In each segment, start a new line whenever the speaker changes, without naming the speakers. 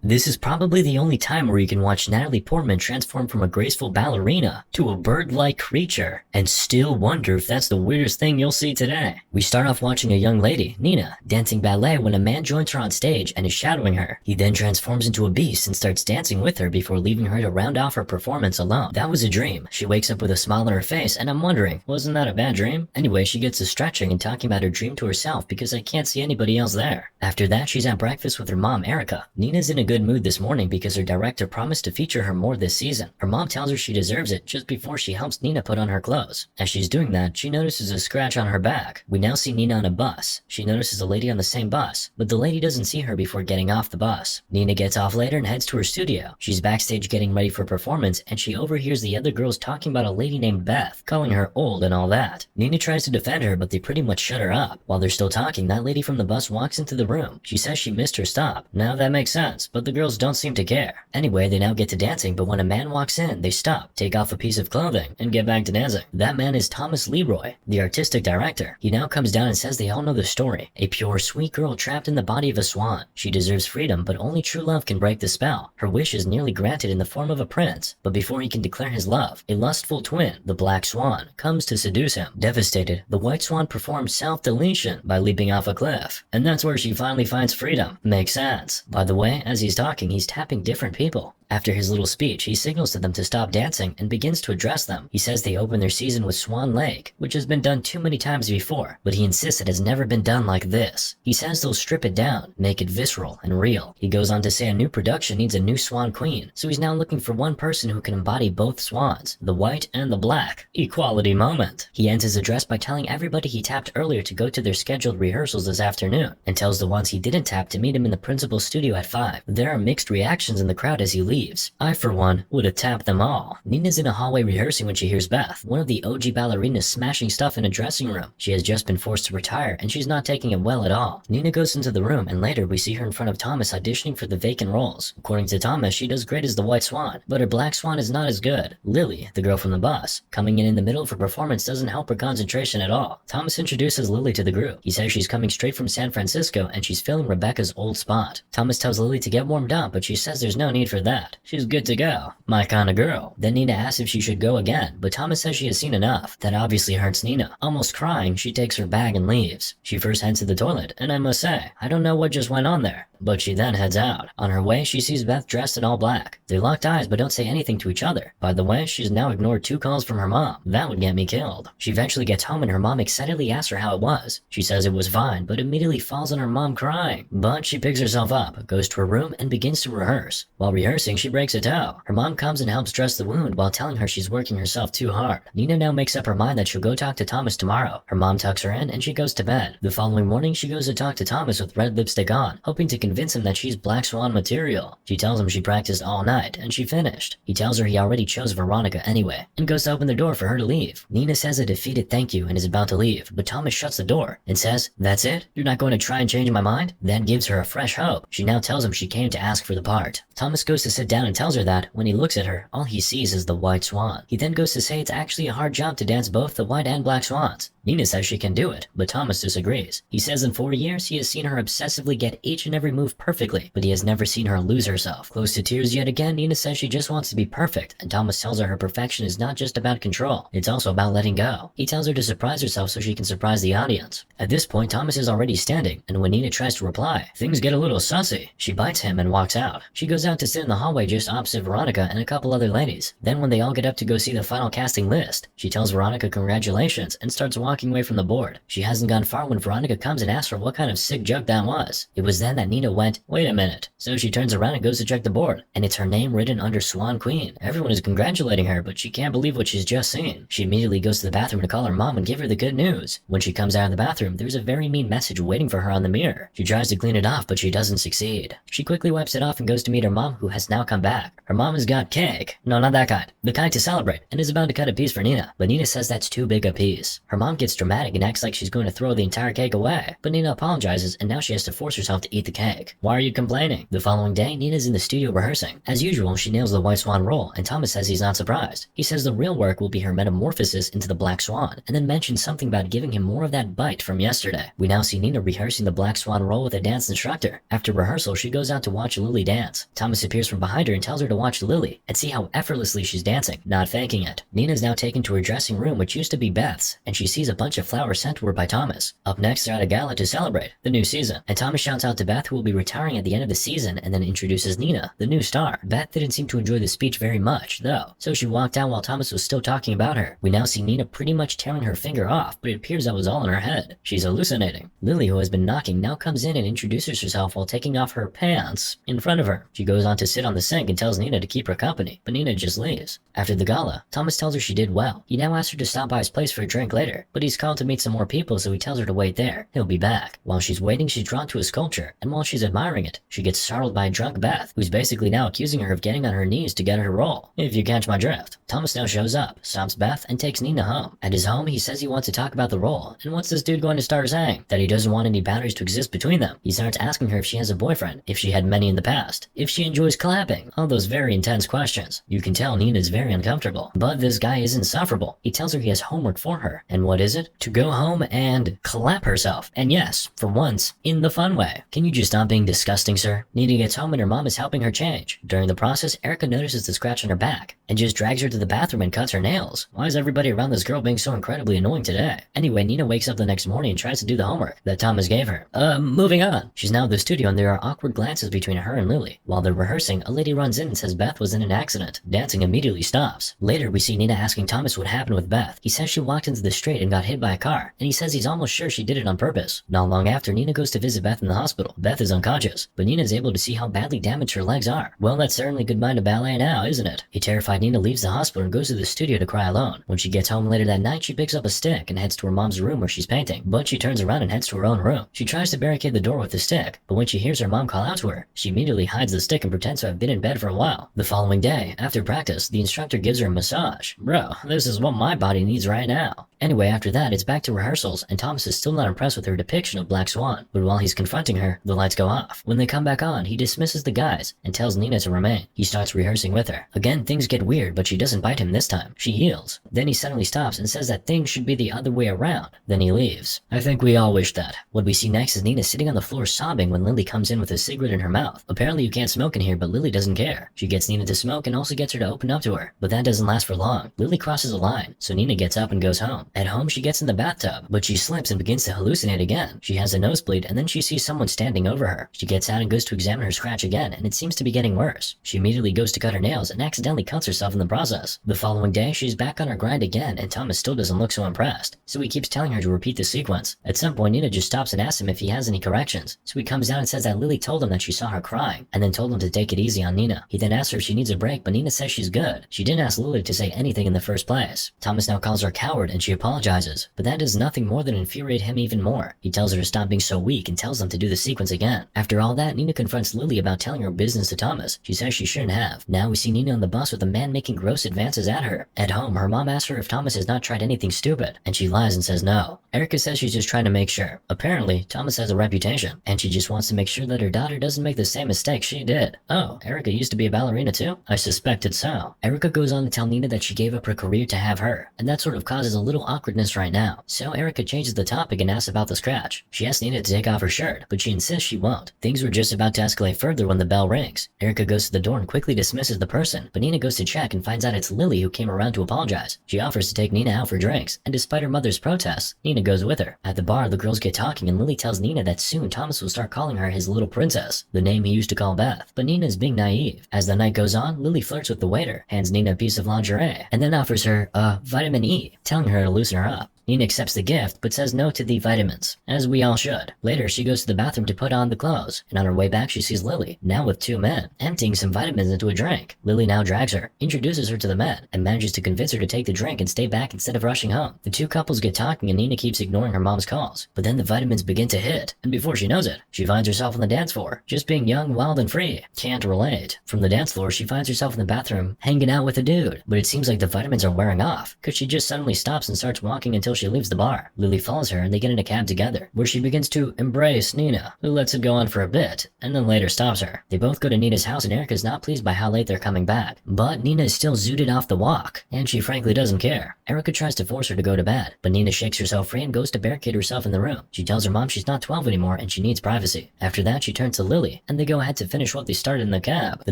This is probably the only time where you can watch Natalie Portman transform from a graceful ballerina to a bird-like creature, and still wonder if that's the weirdest thing you'll see today. We start off watching a young lady, Nina, dancing ballet when a man joins her on stage and is shadowing her. He then transforms into a beast and starts dancing with her before leaving her to round off her performance alone. That was a dream. She wakes up with a smile on her face, and I'm wondering, wasn't that a bad dream? Anyway, she gets to stretching and talking about her dream to herself because I can't see anybody else there. After that, she's at breakfast with her mom, Erica. Nina's in a good mood this morning because her director promised to feature her more this season. Her mom tells her she deserves it just before she helps Nina put on her clothes. As she's doing that, she notices a scratch on her back. We now see Nina on a bus. She notices a lady on the same bus, but the lady doesn't see her before getting off the bus. Nina gets off later and heads to her studio. She's backstage getting ready for performance, and she overhears the other girls talking about a lady named Beth, calling her old and all that. Nina tries to defend her, but they pretty much shut her up. While they're still talking, that lady from the bus walks into the room. She says she missed her stop. Now that makes sense, but the girls don't seem to care. Anyway, they now get to dancing, but when a man walks in, they stop, take off a piece of clothing, and get back to dancing. That man is Thomas Leroy, the artistic director. He now comes down and says they all know the story. A pure, sweet girl trapped in the body of a swan. She deserves freedom, but only true love can break the spell. Her wish is nearly granted in the form of a prince, but before he can declare his love, a lustful twin, the Black Swan, comes to seduce him. Devastated, the White Swan performs self-deletion by leaping off a cliff, and that's where she finally finds freedom. Makes sense. By the way, as he's talking, he's tapping different people. After his little speech, he signals to them to stop dancing and begins to address them. He says they open their season with Swan Lake, which has been done too many times before, but he insists it has never been done like this. He says they'll strip it down, make it visceral and real. He goes on to say a new production needs a new Swan Queen, so he's now looking for one person who can embody both swans, the white and the black. Equality moment. He ends his address by telling everybody he tapped earlier to go to their scheduled rehearsals this afternoon, and tells the ones he didn't tap to meet him in the principal's studio at 5. There are mixed reactions in the crowd as he leaves. I, for one, would have tapped them all. Nina's in a hallway rehearsing when she hears Beth, one of the OG ballerinas, smashing stuff in a dressing room. She has just been forced to retire, and she's not taking it well at all. Nina goes into the room, and later we see her in front of Thomas auditioning for the vacant roles. According to Thomas, she does great as the White Swan, but her Black Swan is not as good. Lily, the girl from the bus, coming in the middle of her performance doesn't help her concentration at all. Thomas introduces Lily to the group. He says she's coming straight from San Francisco, and she's filling Rebecca's old spot. Thomas tells Lily to get warmed up, but she says there's no need for that. She's good to go. My kind of girl. Then Nina asks if she should go again, but Thomas says she has seen enough. That obviously hurts Nina. Almost crying, she takes her bag and leaves. She first heads to the toilet, and I must say, I don't know what just went on there, but she then heads out. On her way, she sees Beth dressed in all black. They locked eyes but don't say anything to each other. By the way, she's now ignored 2 calls from her mom. That would get me killed. She eventually gets home and her mom excitedly asks her how it was. She says it was fine, but immediately falls on her mom crying. But she picks herself up, goes to her room, and begins to rehearse. While rehearsing, she breaks a toe. Her mom comes and helps dress the wound while telling her she's working herself too hard. Nina now makes up her mind that she'll go talk to Thomas tomorrow. Her mom tucks her in and she goes to bed. The following morning, she goes to talk to Thomas with red lipstick on, hoping to convince him that she's Black Swan material. She tells him she practiced all night and she finished. He tells her he already chose Veronica anyway and goes to open the door for her to leave. Nina says a defeated thank you and is about to leave, but Thomas shuts the door and says, "That's it? You're not going to try and change my mind?" Then gives her a fresh hope. She now tells him she came to ask for the part. Thomas goes to sit down and tells her that, when he looks at her, all he sees is the White Swan. He then goes to say it's actually a hard job to dance both the white and black swans. Nina says she can do it, but Thomas disagrees. He says in 4 years he has seen her obsessively get each and every move perfectly, but he has never seen her lose herself. Close to tears yet again, Nina says she just wants to be perfect, and Thomas tells her perfection is not just about control, it's also about letting go. He tells her to surprise herself so she can surprise the audience. At this point, Thomas is already standing, and when Nina tries to reply, things get a little sussy. She bites him and walks out. She goes out to sit in the hallway just opposite Veronica and a couple other ladies. Then when they all get up to go see the final casting list, she tells Veronica congratulations and starts walking away from the board. She hasn't gone far when Veronica comes and asks her what kind of sick joke that was. It was then that Nina went, "Wait a minute." So she turns around and goes to check the board, and it's her name written under Swan Queen. Everyone is congratulating her, but she can't believe what she's just seen. She immediately goes to the bathroom to call her mom and give her the good news. When she comes out of the bathroom, there's a very mean message waiting for her on the mirror. She tries to clean it off, but she doesn't succeed. She quickly wipes it off and goes to meet her mom, who has now come back. Her mom has got cake. No, not that kind. The kind to celebrate, and is about to cut a piece for Nina, but Nina says that's too big a piece. Her mom gives gets dramatic and acts like she's going to throw the entire cake away, but Nina apologizes and now she has to force herself to eat the cake. Why are you complaining? The following day, Nina's in the studio rehearsing. As usual, she nails the White Swan role, and Thomas says he's not surprised. He says the real work will be her metamorphosis into the Black Swan, and then mentions something about giving him more of that bite from yesterday. We now see Nina rehearsing the Black Swan role with a dance instructor. After rehearsal, she goes out to watch Lily dance. Thomas appears from behind her and tells her to watch Lily and see how effortlessly she's dancing, not faking it. Nina's now taken to her dressing room, which used to be Beth's, and she sees a bunch of flowers sent to her by Thomas. Up next, they're at a gala to celebrate the new season, and Thomas shouts out to Beth, who will be retiring at the end of the season, and then introduces Nina, the new star. Beth didn't seem to enjoy the speech very much, though, so she walked out while Thomas was still talking about her. We now see Nina pretty much tearing her finger off, but it appears that was all in her head. She's hallucinating. Lily, who has been knocking, now comes in and introduces herself while taking off her pants in front of her. She goes on to sit on the sink and tells Nina to keep her company, but Nina just leaves. After the gala, Thomas tells her she did well. He now asks her to stop by his place for a drink later, but he's called to meet some more people, so he tells her to wait there. He'll be back. While she's waiting, she's drawn to a sculpture, and while she's admiring it, she gets startled by a drunk Beth, who's basically now accusing her of getting on her knees to get her role, if you catch my drift. Thomas now shows up, stops Beth, and takes Nina home. At his home, he says he wants to talk about the role, and what's this dude going to start saying? That he doesn't want any boundaries to exist between them. He starts asking her if she has a boyfriend, if she had many in the past, if she enjoys clapping, all those very intense questions. You can tell Nina's very uncomfortable, but this guy is insufferable. He tells her he has homework for her, and what is it? To go home and clap herself. And yes, for once, in the fun way. Can you just stop being disgusting, sir? Nina gets home and her mom is helping her change. During the process, Erica notices the scratch on her back, and just drags her to the bathroom and cuts her nails. Why is everybody around this girl being so incredibly annoying today? Anyway, Nina wakes up the next morning and tries to do the homework that Thomas gave her. Moving on. She's now at the studio and there are awkward glances between her and Lily. While they're rehearsing, a lady runs in and says Beth was in an accident. Dancing immediately stops. Later, we see Nina asking Thomas what happened with Beth. He says she walked into the street and got hit by a car, and he says he's almost sure she did it on purpose. Not long after, Nina goes to visit Beth in the hospital. Beth is unconscious, but Nina is able to see how badly damaged her legs are. Well, that's certainly goodbye to ballet now, isn't it? A terrified Nina leaves the hospital and goes to the studio to cry alone. When she gets home later that night, she picks up a stick and heads to her mom's room where she's painting, but she turns around and heads to her own room. She tries to barricade the door with the stick, but when she hears her mom call out to her, she immediately hides the stick and pretends to have been in bed for a while. The following day, after practice, the instructor gives her a massage. Bro, this is what my body needs right now. Anyway, after that, it's back to rehearsals, and Thomas is still not impressed with her depiction of Black Swan, but while he's confronting her, the lights go off. When they come back on, he dismisses the guys and tells Nina to remain. He starts rehearsing with her. Again, things get weird, but she doesn't bite him this time. She yields. Then he suddenly stops and says that things should be the other way around. Then he leaves. I think we all wish that. What we see next is Nina sitting on the floor sobbing when Lily comes in with a cigarette in her mouth. Apparently you can't smoke in here, but Lily doesn't care. She gets Nina to smoke and also gets her to open up to her, but that doesn't last for long. Lily crosses a line, so Nina gets up and goes home. At home, she gets in the bathtub, but she slips and begins to hallucinate again. She has a nosebleed, and then she sees someone standing over her. She gets out and goes to examine her scratch again, and it seems to be getting worse. She immediately goes to cut her nails and accidentally cuts herself in the process. The following day, she's back on her grind again, and Thomas still doesn't look so impressed, so he keeps telling her to repeat the sequence. At some point, Nina just stops and asks him if he has any corrections, so he comes down and says that Lily told him that she saw her crying, and then told him to take it easy on Nina. He then asks her if she needs a break, but Nina says she's good. She didn't ask Lily to say anything in the first place. Thomas now calls her a coward, and she apologizes, but that does nothing more than infuriate him even more. He tells her to stop being so weak and tells them to do the sequence again. After all that, Nina confronts Lily about telling her business to Thomas. She says she shouldn't have. Now we see Nina on the bus with a man making gross advances at her. At home, her mom asks her if Thomas has not tried anything stupid, and she lies and says no. Erica says she's just trying to make sure. Apparently, Thomas has a reputation, and she just wants to make sure that her daughter doesn't make the same mistake she did. Oh, Erica used to be a ballerina too? I suspected so. Erica goes on to tell Nina that she gave up her career to have her, and that sort of causes a little awkwardness right now. So Erica changes the topic and asks about the scratch. She asks Nina to take off her shirt, but she insists she won't. Things were just about to escalate further when the bell rings. Erica goes to the door and quickly dismisses the person, but Nina goes to check and finds out it's Lily who came around to apologize. She offers to take Nina out for drinks, and despite her mother's protests, Nina goes with her. At the bar, the girls get talking and Lily tells Nina that soon Thomas will start calling her his little princess, the name he used to call Beth. But Nina is being naive. As the night goes on, Lily flirts with the waiter, hands Nina a piece of lingerie, and then offers her, vitamin E, telling her to loosen her up. Nina accepts the gift, but says no to the vitamins, as we all should. Later, she goes to the bathroom to put on the clothes, and on her way back she sees Lily, now with two men, emptying some vitamins into a drink. Lily now drags her, introduces her to the men, and manages to convince her to take the drink and stay back instead of rushing home. The two couples get talking and Nina keeps ignoring her mom's calls, but then the vitamins begin to hit, and before she knows it, she finds herself on the dance floor, just being young, wild, and free. Can't relate. From the dance floor, she finds herself in the bathroom, hanging out with a dude, but it seems like the vitamins are wearing off, cause she just suddenly stops and starts walking until until she leaves the bar. Lily follows her and they get in a cab together, where she begins to embrace Nina, who lets it go on for a bit, and then later stops her. They both go to Nina's house and Erica's not pleased by how late they're coming back, but Nina is still zooted off the walk, and she frankly doesn't care. Erica tries to force her to go to bed, but Nina shakes herself free and goes to barricade herself in the room. She tells her mom she's not 12 anymore and she needs privacy. After that, she turns to Lily, and they go ahead to finish what they started in the cab. The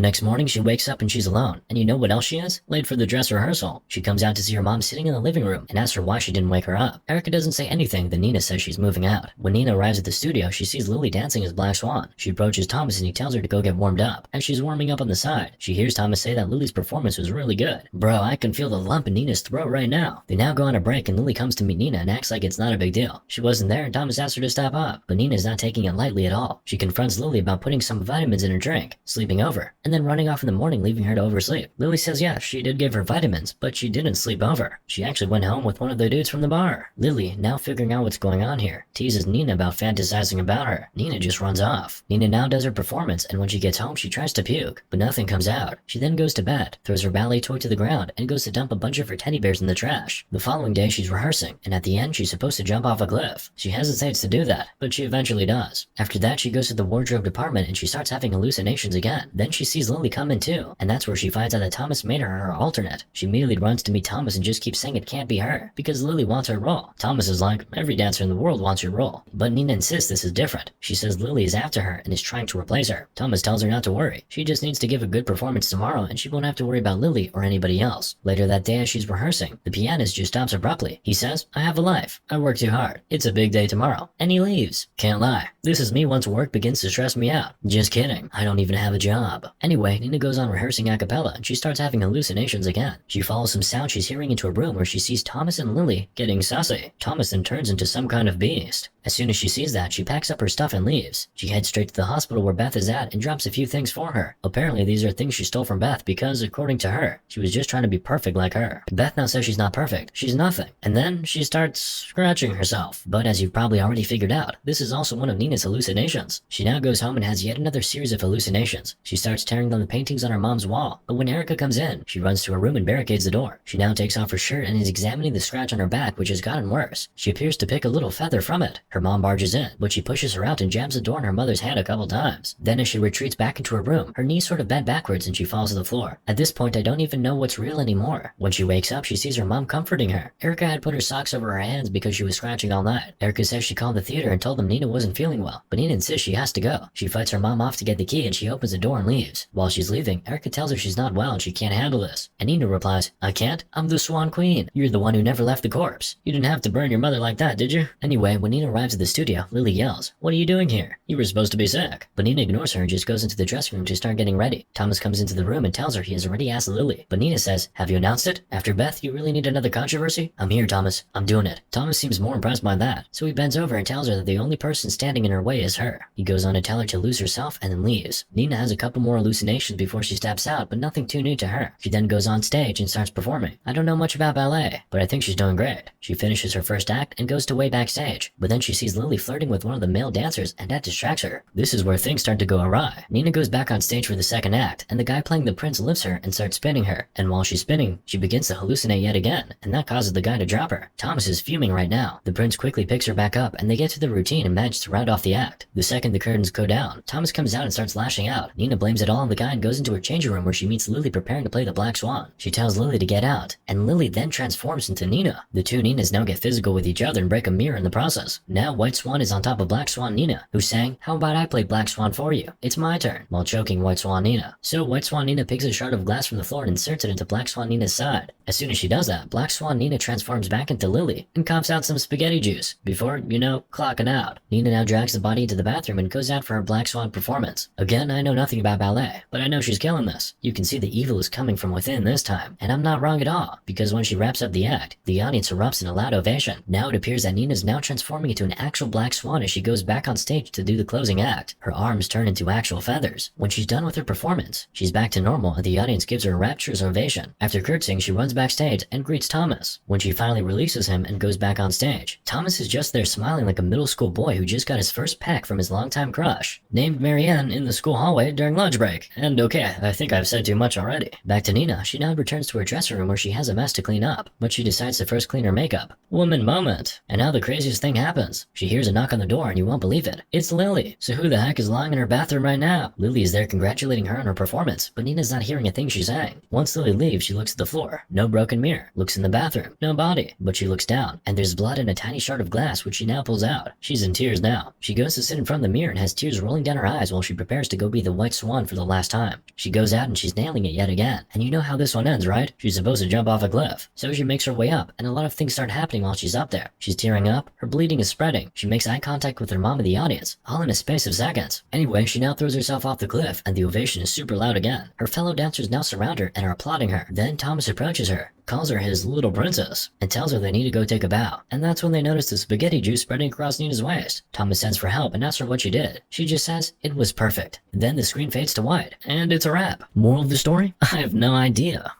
next morning, she wakes up and she's alone, and you know what else she is? Late for the dress rehearsal. She comes out to see her mom sitting in the living room and asks her why she didn't wake her up. Erica doesn't say anything, then Nina says she's moving out. When Nina arrives at the studio, she sees Lily dancing as Black Swan. She approaches Thomas and he tells her to go get warmed up. As she's warming up on the side, she hears Thomas say that Lily's performance was really good. Bro, I can feel the lump in Nina's throat right now. They now go on a break and Lily comes to meet Nina and acts like it's not a big deal. She wasn't there and Thomas asks her to stop up, but Nina's not taking it lightly at all. She confronts Lily about putting some vitamins in her drink, sleeping over, and then running off in the morning leaving her to oversleep. Lily says yes, she did give her vitamins, but she didn't sleep over. She actually went home with one of the dudes from the bar. Lily, now figuring out what's going on here, teases Nina about fantasizing about her. Nina just runs off. Nina now does her performance, and when she gets home she tries to puke, but nothing comes out. She then goes to bed, throws her ballet toy to the ground, and goes to dump a bunch of her teddy bears in the trash. The following day she's rehearsing, and at the end she's supposed to jump off a cliff. She hesitates to do that, but she eventually does. After that she goes to the wardrobe department and she starts having hallucinations again. Then she sees Lily come in too, and that's where she finds out that Thomas made her alternate. She immediately runs to meet Thomas and just keeps saying it can't be her, because Lily wants her role. Thomas is like, every dancer in the world wants your role. But Nina insists this is different. She says Lily is after her and is trying to replace her. Thomas tells her not to worry. She just needs to give a good performance tomorrow and she won't have to worry about Lily or anybody else. Later that day as she's rehearsing, the pianist just stops abruptly. He says, I have a life. I work too hard. It's a big day tomorrow. And he leaves. Can't lie. This is me once work begins to stress me out. Just kidding. I don't even have a job. Anyway, Nina goes on rehearsing a cappella and she starts having hallucinations again. She follows some sound she's hearing into a room where she sees Thomas and Lily getting sussy. Thomas then turns into some kind of beast. As soon as she sees that, she packs up her stuff and leaves. She heads straight to the hospital where Beth is at and drops a few things for her. Apparently these are things she stole from Beth because, according to her, she was just trying to be perfect like her. Beth now says she's not perfect. She's nothing. And then she starts scratching herself. But as you've probably already figured out, this is also one of Nina's hallucinations. She now goes home and has yet another series of hallucinations. She starts tearing down the paintings on her mom's wall. But when Erica comes in, she runs to her room and barricades the door. She now takes off her shirt and is examining the scratch on her back, which has gotten worse. She appears to pick a little feather from it. Her mom barges in, but she pushes her out and jams the door in her mother's head a couple times. Then as she retreats back into her room, her knees sort of bend backwards and she falls to the floor. At this point, I don't even know what's real anymore. When she wakes up, she sees her mom comforting her. Erica had put her socks over her hands because she was scratching all night. Erica says she called the theater and told them Nina wasn't feeling well, but Nina insists she has to go. She fights her mom off to get the key and she opens the door and leaves. While she's leaving, Erica tells her she's not well and she can't handle this. And Nina replies, I can't? I'm the Swan Queen. You're the one who never left the corpse. You didn't have to burn your mother like that, did you? Anyway, when Nina arrives at the studio, Lily yells, what are you doing here? You were supposed to be sick. But Nina ignores her and just goes into the dressing room to start getting ready. Thomas comes into the room and tells her he has already asked Lily. But Nina says, have you announced it? After Beth, you really need another controversy? I'm here, Thomas. I'm doing it. Thomas seems more impressed by that. So he bends over and tells her that the only person standing in her way is her. He goes on to tell her to lose herself and then leaves. Nina has a couple more hallucinations before she steps out, but nothing too new to her. She then goes on stage and starts performing. I don't know much about ballet, but I think she's doing great. She finishes her first act and goes to way backstage, but then she sees Lily flirting with one of the male dancers and that distracts her. This is where things start to go awry. Nina goes back on stage for the second act, and the guy playing the prince lifts her and starts spinning her, and while she's spinning, she begins to hallucinate yet again, and that causes the guy to drop her. Thomas is fuming right now. The prince quickly picks her back up, and they get to the routine and manage to round off the act. The second the curtains go down, Thomas comes out and starts lashing out. Nina blames it all on the guy and goes into her changing room where she meets Lily preparing to play the Black Swan. She tells Lily to get out, and Lily then transforms into Nina. The two Ninas now get physical with each other and break a mirror in the process. Now White Swan is on top of Black Swan Nina, who's saying, how about I play Black Swan for you? It's my turn, while choking White Swan Nina. So White Swan Nina picks a shard of glass from the floor and inserts it into Black Swan Nina's side. As soon as she does that, Black Swan Nina transforms back into Lily and coughs out some spaghetti juice before, clocking out. Nina now drags the body into the bathroom and goes out for her Black Swan performance. Again, I know nothing about ballet, but I know she's killing this. You can see the evil is coming from within this time, and I'm not wrong at all, because when she wraps up the act, the audience erupts in a loud ovation. Now it appears that Nina's now transforming into an actual Black Swan as she goes back on stage to do the closing act. Her arms turn into actual feathers. When she's done with her performance, she's back to normal and the audience gives her a rapturous ovation. After curtsying, she runs backstage and greets Thomas. When she finally releases him and goes back on stage, Thomas is just there smiling like a middle school boy who just got his first peck from his longtime crush, named Marianne, in the school hallway during lunch break. And okay, I think I've said too much already. Back to Nina, she now returns to her dressing room where she has a mess to clean up, but she decides to first clean her makeup makeup. Woman moment. And now the craziest thing happens. She hears a knock on the door and you won't believe it. It's Lily. So who the heck is lying in her bathroom right now? Lily is there congratulating her on her performance, but Nina's not hearing a thing she's saying. Once Lily leaves, she looks at the floor. No broken mirror. Looks in the bathroom. No body. But she looks down, and there's blood in a tiny shard of glass which she now pulls out. She's in tears now. She goes to sit in front of the mirror and has tears rolling down her eyes while she prepares to go be the White Swan for the last time. She goes out and she's nailing it yet again. And you know how this one ends, right? She's supposed to jump off a cliff. So she makes her way up, and a lot of things start happening while she's up there. She's tearing up, her bleeding is spreading. She makes eye contact with her mom in the audience, all in a space of seconds. Anyway, she now throws herself off the cliff, and the ovation is super loud again. Her fellow dancers now surround her and are applauding her. Then Thomas approaches her, calls her his little princess, and tells her they need to go take a bow. And that's when they notice the spaghetti juice spreading across Nina's waist. Thomas sends for help and asks her what she did. She just says, it was perfect. Then the screen fades to white, and it's a wrap. Moral of the story? I have no idea.